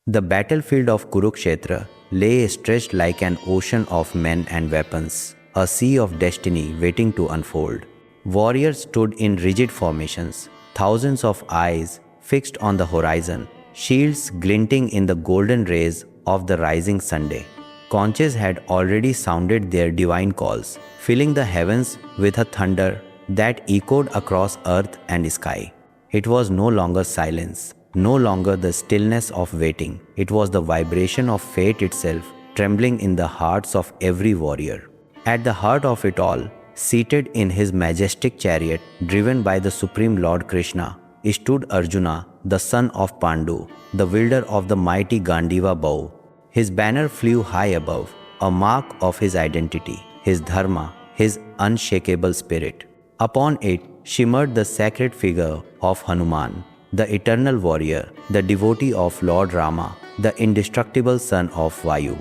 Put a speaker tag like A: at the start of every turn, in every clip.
A: The battlefield of Kurukshetra lay stretched like an ocean of men and weapons, a sea of destiny waiting to unfold. Warriors stood in rigid formations, thousands of eyes fixed on the horizon, shields glinting in the golden rays of the rising Sunday. Conches had already sounded their divine calls, filling the heavens with a thunder that echoed across earth and sky. It was no longer silence, no longer the stillness of waiting. It was the vibration of fate itself, trembling in the hearts of every warrior. At the heart of it all, seated in his majestic chariot, driven by the Supreme Lord Krishna, stood Arjuna, the son of Pandu, the wielder of the mighty Gandiva bow. His banner flew high above, a mark of his identity, his dharma, his unshakable spirit. Upon it shimmered the sacred figure of Hanuman, the eternal warrior, the devotee of Lord Rama, the indestructible son of Vayu.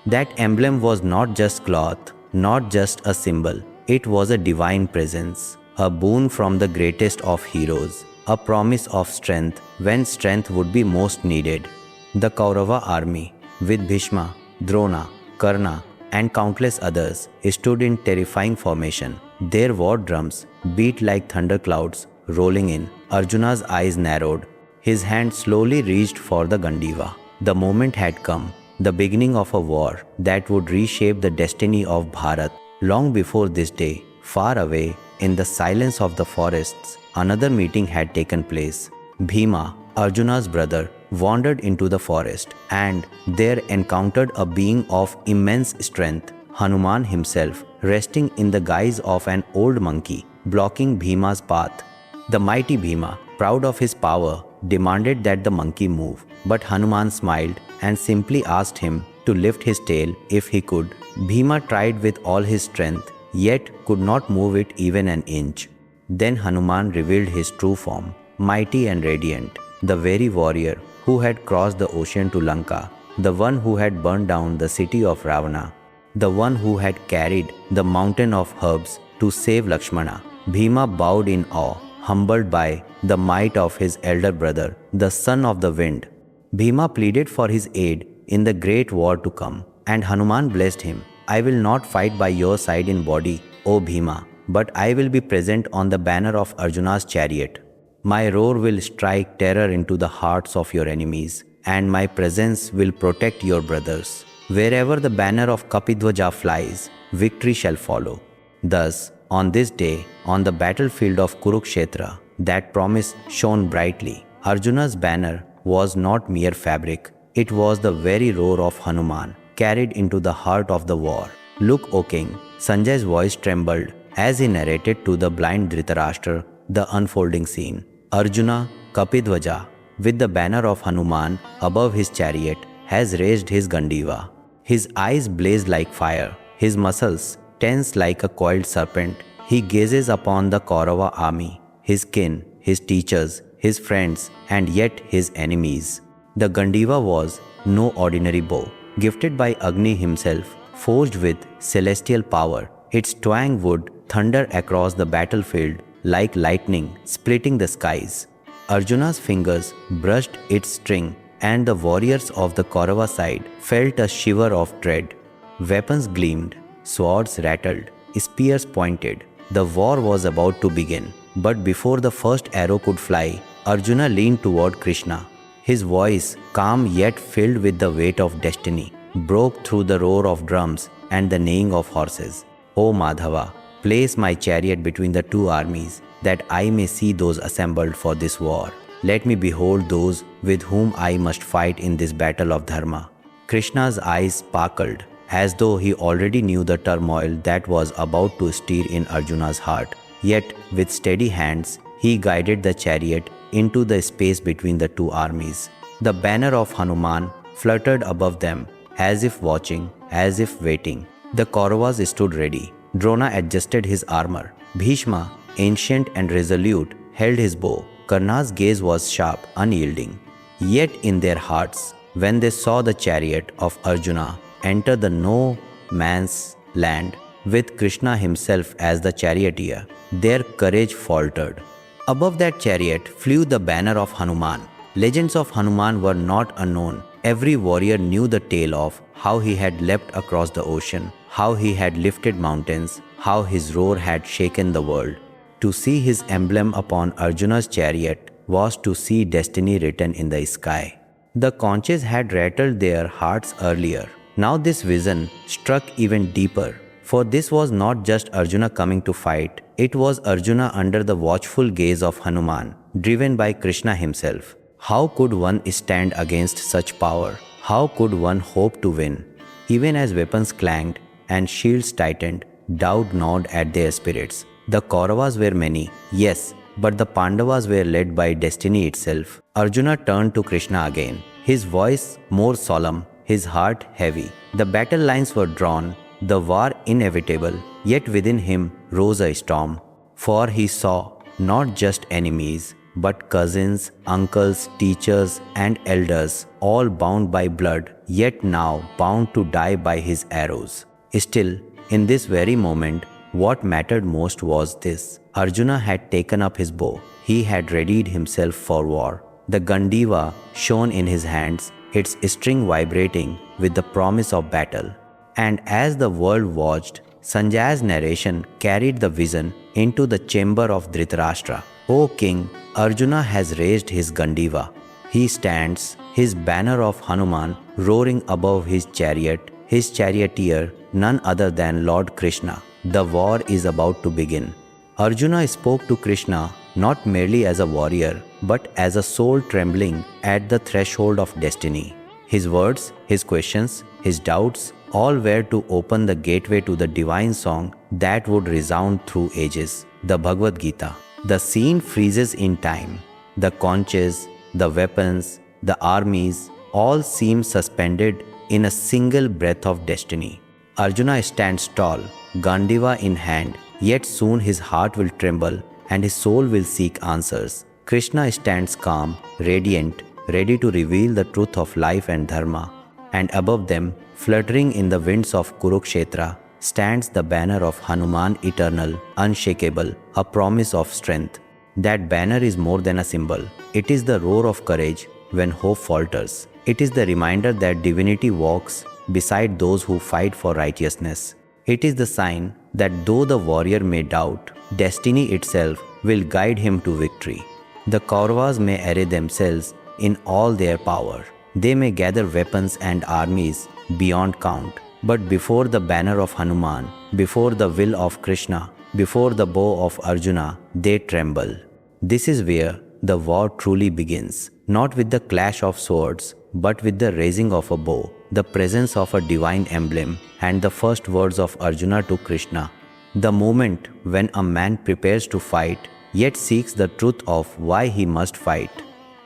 A: That emblem was not just cloth, not just a symbol. It was a divine presence, a boon from the greatest of heroes, a promise of strength when strength would be most needed. The Kaurava army, with Bhishma, Drona, Karna, and countless others, stood in terrifying formation. Their war drums beat like thunderclouds rolling in. Arjuna's eyes narrowed. His hand slowly reached for the Gandiva. The moment had come, the beginning of a war that would reshape the destiny of Bharat. Long before this day, far away, in the silence of the forests, another meeting had taken place. Bhima, Arjuna's brother, wandered into the forest and there encountered a being of immense strength, Hanuman himself, resting in the guise of an old monkey, blocking Bhima's path. The mighty Bhima, proud of his power, demanded that the monkey move, but Hanuman smiled and simply asked him to lift his tail if he could. Bhima tried with all his strength, yet could not move it even an inch. Then Hanuman revealed his true form, mighty and radiant, the very warrior who had crossed the ocean to Lanka, the one who had burned down the city of Ravana, the one who had carried the mountain of herbs to save Lakshmana. Bhima bowed in awe, humbled by the might of his elder brother, the son of the wind. Bhima pleaded for his aid in the great war to come, and Hanuman blessed him. I will not fight by your side in body, O Bhima, but I will be present on the banner of Arjuna's chariot. My roar will strike terror into the hearts of your enemies, and my presence will protect your brothers. Wherever the banner of Kapidhvajah flies, victory shall follow. Thus, on this day, on the battlefield of Kurukshetra, that promise shone brightly. Arjuna's banner was not mere fabric. It was the very roar of Hanuman, carried into the heart of the war. Look, O king, Sanjay's voice trembled as he narrated to the blind Dhritarashtra the unfolding scene. Arjuna, Kapidhvajah, with the banner of Hanuman above his chariot, has raised his Gandiva. His eyes blaze like fire, his muscles tense like a coiled serpent. He gazes upon the Kaurava army, his kin, his teachers, his friends, and yet his enemies. The Gandiva was no ordinary bow, gifted by Agni himself, forged with celestial power. Its twang would thunder across the battlefield like lightning, splitting the skies. Arjuna's fingers brushed its string, and the warriors of the Kaurava side felt a shiver of dread. Weapons gleamed, swords rattled, spears pointed. The war was about to begin. But before the first arrow could fly, Arjuna leaned toward Krishna. His voice, calm yet filled with the weight of destiny, broke through the roar of drums and the neighing of horses. O Madhava, place my chariot between the two armies, that I may see those assembled for this war. Let me behold those with whom I must fight in this battle of dharma. Krishna's eyes sparkled, as though he already knew the turmoil that was about to stir in Arjuna's heart. Yet, with steady hands, he guided the chariot into the space between the two armies. The banner of Hanuman fluttered above them, as if watching, as if waiting. The Kauravas stood ready. Drona adjusted his armor. Bhishma, ancient and resolute, held his bow. Karna's gaze was sharp, unyielding. Yet in their hearts, when they saw the chariot of Arjuna enter the no man's land with Krishna himself as the charioteer, their courage faltered. Above that chariot flew the banner of Hanuman. Legends of Hanuman were not unknown. Every warrior knew the tale of how he had leapt across the ocean, how he had lifted mountains, how his roar had shaken the world. To see his emblem upon Arjuna's chariot was to see destiny written in the sky. The conches had rattled their hearts earlier. Now this vision struck even deeper. For this was not just Arjuna coming to fight, it was Arjuna under the watchful gaze of Hanuman, driven by Krishna himself. How could one stand against such power? How could one hope to win? Even as weapons clanged and shields tightened, doubt gnawed at their spirits. The Kauravas were many, yes, but the Pandavas were led by destiny itself. Arjuna turned to Krishna again, his voice more solemn, his heart heavy. The battle lines were drawn, the war inevitable, yet within him rose a storm. For he saw not just enemies, but cousins, uncles, teachers, and elders, all bound by blood, yet now bound to die by his arrows. Still, in this very moment, what mattered most was this. Arjuna had taken up his bow. He had readied himself for war. The Gandiva shone in his hands, its string vibrating with the promise of battle. And as the world watched, Sanjay's narration carried the vision into the chamber of Dhritarashtra. O king, Arjuna has raised his Gandiva. He stands, his banner of Hanuman roaring above his chariot, his charioteer, none other than Lord Krishna. The war is about to begin. Arjuna spoke to Krishna not merely as a warrior, but as a soul trembling at the threshold of destiny. His words, his questions, his doubts, all were to open the gateway to the divine song that would resound through ages, the Bhagavad Gita. The scene freezes in time. The conches, the weapons, the armies, all seem suspended in a single breath of destiny. Arjuna stands tall, Gandiva in hand, yet soon his heart will tremble and his soul will seek answers. Krishna stands calm, radiant, ready to reveal the truth of life and dharma. And above them, fluttering in the winds of Kurukshetra, stands the banner of Hanuman, eternal, unshakable, a promise of strength. That banner is more than a symbol. It is the roar of courage when hope falters. It is the reminder that divinity walks beside those who fight for righteousness. It is the sign that though the warrior may doubt, destiny itself will guide him to victory. The Kauravas may array themselves in all their power. They may gather weapons and armies beyond count. But before the banner of Hanuman, before the will of Krishna, before the bow of Arjuna, they tremble. This is where the war truly begins, not with the clash of swords, but with the raising of a bow, the presence of a divine emblem, and the first words of Arjuna to Krishna. The moment when a man prepares to fight, yet seeks the truth of why he must fight.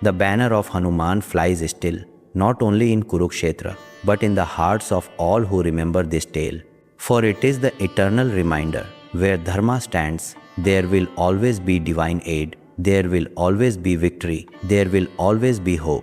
A: The banner of Hanuman flies still, not only in Kurukshetra, but in the hearts of all who remember this tale. For it is the eternal reminder, where dharma stands, there will always be divine aid, there will always be victory, there will always be hope.